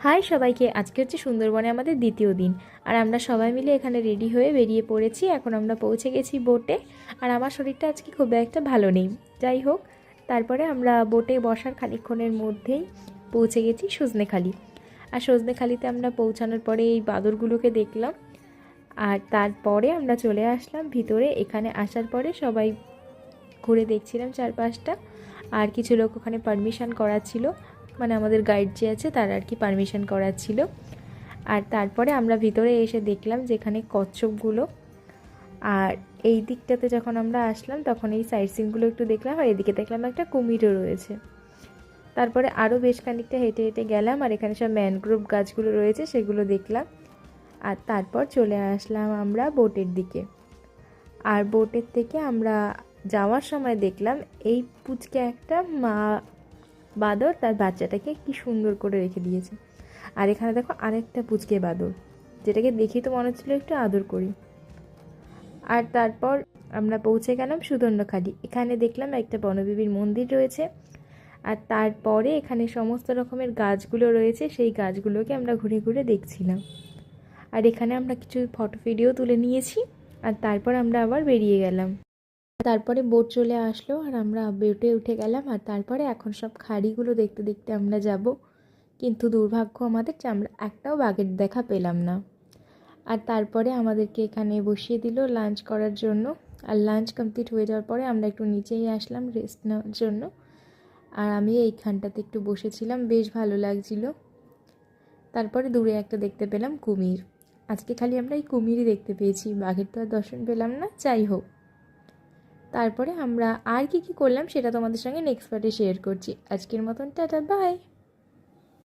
High সবাইকে, আজকে হচ্ছে সুন্দরবনে আমাদের দ্বিতীয় দিন। আর আমরা সবাই মিলে এখানে রেডি হয়ে বেরিয়ে পড়েছি। এখন আমরা পৌঁছে গেছি বোটে। আর আমার শরীরটা আজকে খুব একটা ভালো নেই, যাই হোক। তারপরে আমরা বোটে বসার খানিকক্ষণের মধ্যেই পৌঁছে গেছি সজনেখালি। আর সজনেখালিতে আমরা পৌঁছানোর পরে এই বাঁদরগুলোকে দেখলাম। আর তারপরে আমরা চলে আসলাম ভিতরে। এখানে আসার পরে সবাই ঘুরে দেখছিলাম চারপাশটা। আর কিছু লোক ওখানে পারমিশন করাচ্ছিল, মানে আমাদের গাইড যে আছে তার আর কি পারমিশন করাচ্ছিল। আর তারপরে আমরা ভিতরে এসে দেখলাম যেখানে কচ্ছপগুলো। আর এই দিকটাতে যখন আমরা আসলাম তখন এই সাইট সিনগুলো একটু দেখলাম। আর এদিকে দেখলাম একটা কুমিরও রয়েছে। তারপরে আরও বেশ খানিকটা হেঁটে হেঁটে গেলাম, আর এখানে সব ম্যানগ্রোভ গাছগুলো রয়েছে সেগুলো দেখলাম। আর তারপর চলে আসলাম আমরা বোটের দিকে। আর বোটের থেকে আমরা যাওয়ার সময় দেখলাম এই পুচকে একটা মা বাঁদর তার বাচ্চাটাকে কি সুন্দর করে রেখে দিয়েছে। আর এখানে দেখো আরেকটা পুচকে বাঁদর, যেটাকে দেখি তো মনে হচ্ছিলো একটু আদর করি। আর তারপর আমরা পৌঁছে গেলাম সুদণ্ডখালি। এখানে দেখলাম একটা বনবিবির মন্দির রয়েছে। আর তারপরে এখানে সমস্ত রকমের গাছগুলো রয়েছে, সেই গাছগুলোকে আমরা ঘুরে ঘুরে দেখছিলাম। আর এখানে আমরা কিছু ফটো ভিডিও তুলে নিয়েছি। আর তারপর আমরা আবার বেরিয়ে গেলাম। তারপরে বোট চলে আসলো আর আমরা বোটে উঠে গেলাম। আর তারপরে এখন সব খাড়িগুলো দেখতে দেখতে আমরা যাব, কিন্তু দুর্ভাগ্য আমাদের যে আমরা একটাও বাঘের দেখা পেলাম না। আর তারপরে আমাদেরকে এখানে বসিয়ে দিল লাঞ্চ করার জন্য। আর লাঞ্চ কমপ্লিট হয়ে যাওয়ার পরে আমরা একটু নিচেই আসলাম রেস্ট নেওয়ার জন্য। আর আমি এইখানটাতে একটু বসেছিলাম, বেশ ভালো লাগছিল। তারপরে দূরে একটা দেখতে পেলাম কুমির। আজকে খালি আমরা এই কুমিরই দেখতে পেয়েছি, বাঘের তো আর দর্শন পেলাম না। যাই হোক, তারপরে আমরা আর কি করলাম সেটা তোমাদের সঙ্গে নেক্সট পার্টে শেয়ার করছি। আজকের মতন টাটা, বাই।